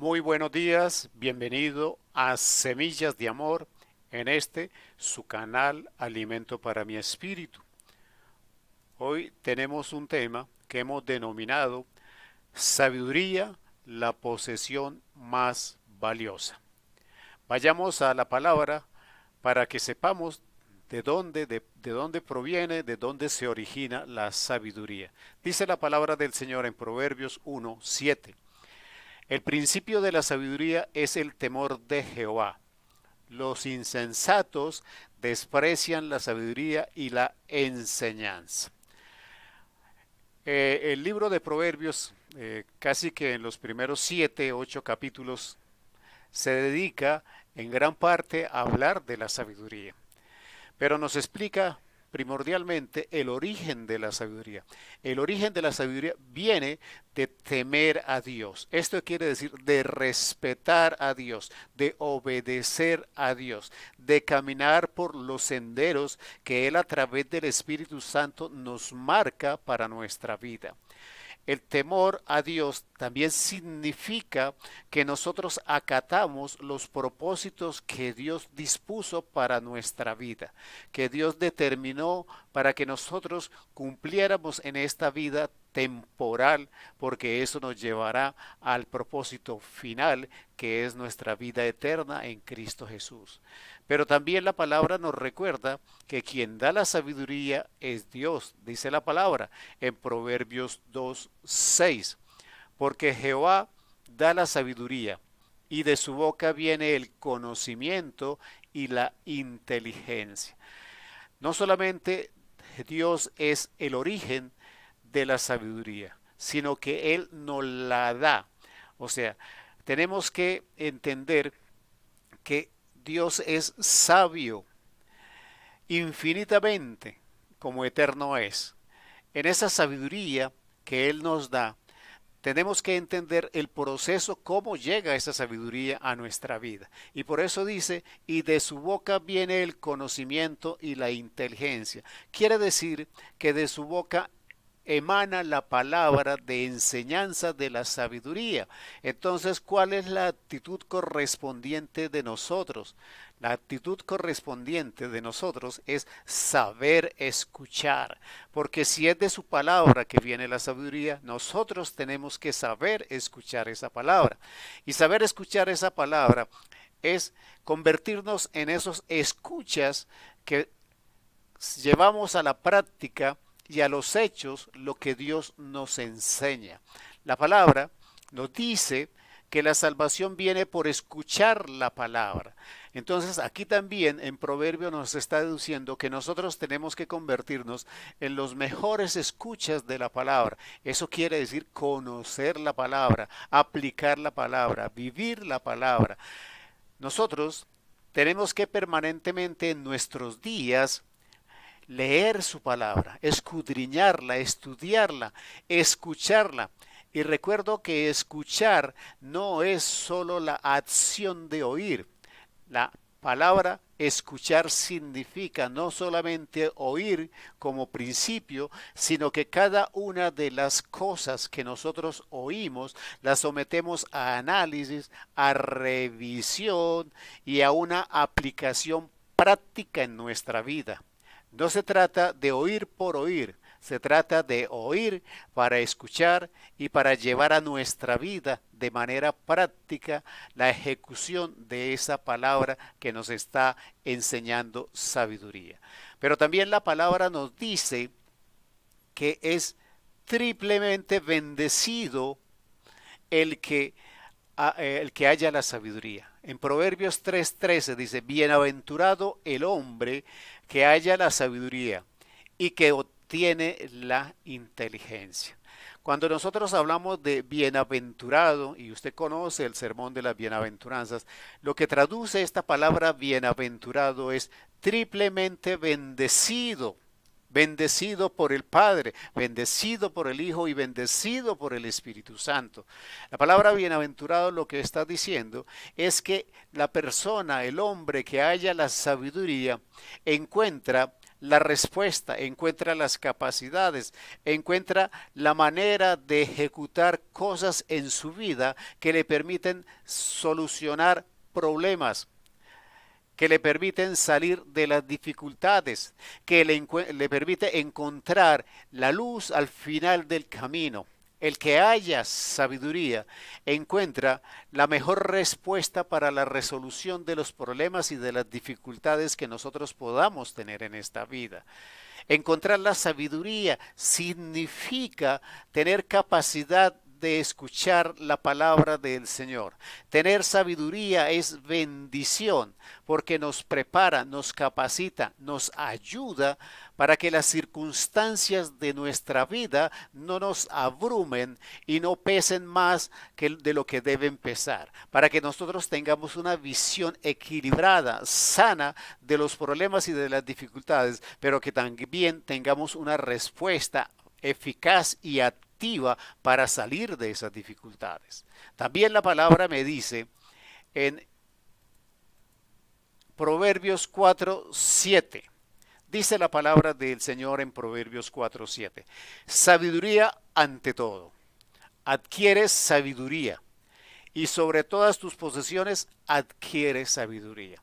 Muy buenos días, bienvenido a Semillas de Amor en su canal Alimento para mi Espíritu. Hoy tenemos un tema que hemos denominado Sabiduría, la posesión más valiosa. Vayamos a la palabra para que sepamos de dónde proviene, de dónde se origina la sabiduría. Dice la palabra del Señor en Proverbios 1:7. El principio de la sabiduría es el temor de Jehová. Los insensatos desprecian la sabiduría y la enseñanza. El libro de Proverbios, casi que en los primeros 7, 8 capítulos, se dedica en gran parte a hablar de la sabiduría, pero nos explica primordialmente el origen de la sabiduría. El origen de la sabiduría viene de temer a Dios. Esto quiere decir de respetar a Dios, de obedecer a Dios, de caminar por los senderos que Él a través del Espíritu Santo nos marca para nuestra vida. El temor a Dios también significa que nosotros acatamos los propósitos que Dios dispuso para nuestra vida, que Dios determinó para que nosotros cumpliéramos en esta vida temporal, porque eso nos llevará al propósito final, que es nuestra vida eterna en Cristo Jesús. Pero también la palabra nos recuerda que quien da la sabiduría es Dios, dice la palabra en Proverbios 2:6, porque Jehová da la sabiduría y de su boca viene el conocimiento y la inteligencia. No solamente Dios es el origen de la sabiduría, sino que Él nos la da. O sea, tenemos que entender que Dios es sabio infinitamente como eterno es. En esa sabiduría que Él nos da, tenemos que entender el proceso, cómo llega esa sabiduría a nuestra vida. Y por eso dice, y de su boca viene el conocimiento y la inteligencia. Quiere decir que de su boca emana la palabra de enseñanza de la sabiduría. Entonces, ¿cuál es la actitud correspondiente de nosotros? La actitud correspondiente de nosotros es saber escuchar, porque si es de su palabra que viene la sabiduría, nosotros tenemos que saber escuchar esa palabra. Y saber escuchar esa palabra es convertirnos en esos escuchas que llevamos a la práctica y a los hechos lo que Dios nos enseña. La palabra nos dice que la salvación viene por escuchar la palabra. Entonces aquí también en Proverbio nos está diciendo que nosotros tenemos que convertirnos en los mejores escuchas de la palabra. Eso quiere decir conocer la palabra, aplicar la palabra, vivir la palabra. Nosotros tenemos que permanentemente en nuestros días leer su palabra, escudriñarla, estudiarla, escucharla. Y recuerdo que escuchar no es solo la acción de oír. La palabra escuchar significa no solamente oír como principio, sino que cada una de las cosas que nosotros oímos las sometemos a análisis, a revisión y a una aplicación práctica en nuestra vida. No se trata de oír por oír, se trata de oír para escuchar y para llevar a nuestra vida de manera práctica la ejecución de esa palabra que nos está enseñando sabiduría. Pero también la palabra nos dice que es triplemente bendecido el que haya la sabiduría. En Proverbios 3:13 dice, bienaventurado el hombre que haya la sabiduría y que obtiene la inteligencia. Cuando nosotros hablamos de bienaventurado, y usted conoce el sermón de las bienaventuranzas, lo que traduce esta palabra bienaventurado es triplemente bendecido. Bendecido por el Padre, bendecido por el Hijo y bendecido por el Espíritu Santo. La palabra bienaventurado lo que está diciendo es que la persona, el hombre que haya la sabiduría, encuentra la respuesta, encuentra las capacidades, encuentra la manera de ejecutar cosas en su vida que le permiten solucionar problemas, que le permiten salir de las dificultades, que le permite encontrar la luz al final del camino. El que haya sabiduría encuentra la mejor respuesta para la resolución de los problemas y de las dificultades que nosotros podamos tener en esta vida. Encontrar la sabiduría significa tener capacidad de escuchar la palabra del Señor. Tener sabiduría es bendición porque nos prepara, nos capacita, nos ayuda para que las circunstancias de nuestra vida no nos abrumen y no pesen más de lo que deben pesar, para que nosotros tengamos una visión equilibrada, sana de los problemas y de las dificultades, pero que también tengamos una respuesta eficaz y activa para salir de esas dificultades. También la palabra me dice en Proverbios 4:7. Dice la palabra del Señor en Proverbios 4:7. Sabiduría ante todo. Adquieres sabiduría. Y sobre todas tus posesiones adquieres sabiduría.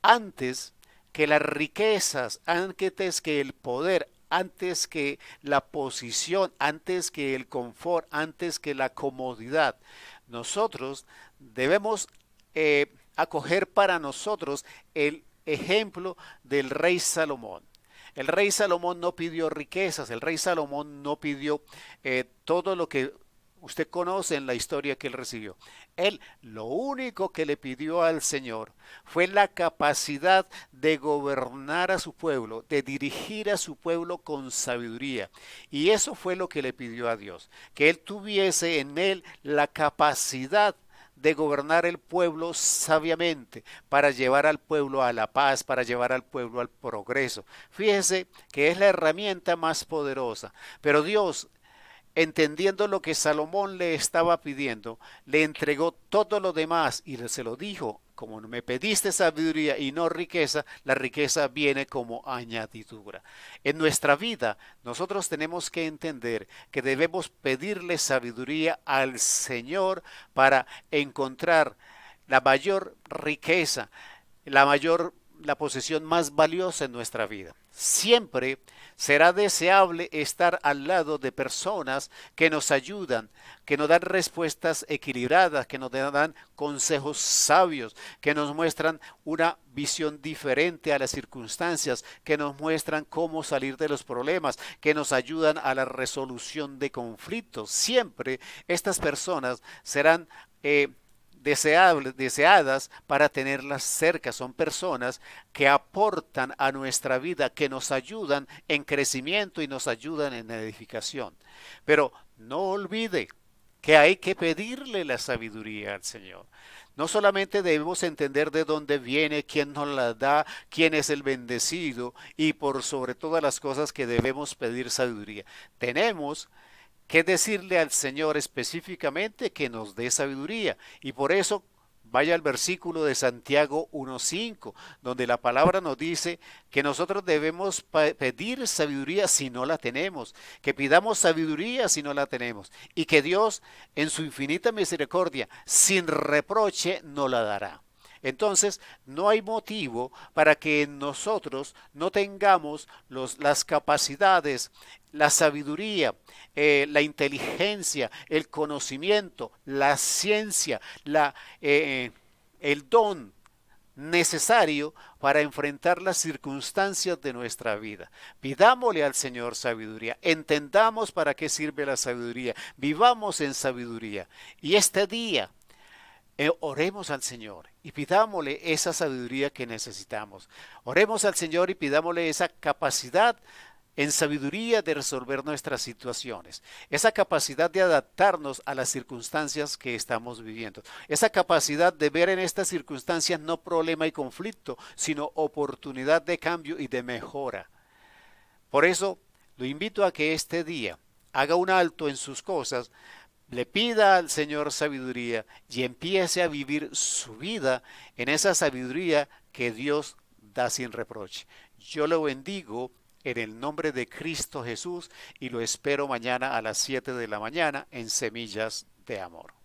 Antes que las riquezas, antes que el poder, antes que la posición, antes que el confort, antes que la comodidad, nosotros debemos acoger para nosotros el ejemplo del rey Salomón. El rey Salomón no pidió riquezas, el rey Salomón no pidió todo lo que usted conoce en la historia que él recibió. Él lo único que le pidió al Señor fue la capacidad de gobernar a su pueblo, de dirigir a su pueblo con sabiduría. Y eso fue lo que le pidió a Dios, que él tuviese en él la capacidad de gobernar el pueblo sabiamente, para llevar al pueblo a la paz, para llevar al pueblo al progreso. Fíjese que es la herramienta más poderosa, pero Dios, entendiendo lo que Salomón le estaba pidiendo, le entregó todo lo demás y se lo dijo: como me pediste sabiduría y no riqueza, la riqueza viene como añadidura. En nuestra vida nosotros tenemos que entender que debemos pedirle sabiduría al Señor para encontrar la mayor riqueza, la posesión más valiosa en nuestra vida. Siempre será deseable estar al lado de personas que nos ayudan, que nos dan respuestas equilibradas, que nos dan consejos sabios, que nos muestran una visión diferente a las circunstancias, que nos muestran cómo salir de los problemas, que nos ayudan a la resolución de conflictos. Siempre estas personas serán deseadas para tenerlas cerca. Son personas que aportan a nuestra vida, que nos ayudan en crecimiento y nos ayudan en edificación. Pero no olvide que hay que pedirle la sabiduría al Señor. No solamente debemos entender de dónde viene, quién nos la da, quién es el bendecido, y por sobre todas las cosas que debemos pedir sabiduría. Tenemos que decirle al Señor específicamente que nos dé sabiduría. Y por eso vaya al versículo de Santiago 1:5, donde la palabra nos dice que nosotros debemos pedir sabiduría si no la tenemos, que pidamos sabiduría si no la tenemos, y que Dios en su infinita misericordia, sin reproche, nos la dará. Entonces, no hay motivo para que nosotros no tengamos las capacidades, la sabiduría, la inteligencia, el conocimiento, la ciencia, el don necesario para enfrentar las circunstancias de nuestra vida. Pidámosle al Señor sabiduría, entendamos para qué sirve la sabiduría, vivamos en sabiduría. Y este día, oremos al Señor y pidámosle esa sabiduría que necesitamos. Oremos al Señor y pidámosle esa capacidad en sabiduría de resolver nuestras situaciones, esa capacidad de adaptarnos a las circunstancias que estamos viviendo, esa capacidad de ver en estas circunstancias no problema y conflicto, sino oportunidad de cambio y de mejora. Por eso lo invito a que este día haga un alto en sus cosas, le pida al Señor sabiduría y empiece a vivir su vida en esa sabiduría que Dios da sin reproche. Yo lo bendigo en el nombre de Cristo Jesús y lo espero mañana a las 7 de la mañana en Semillas de Amor.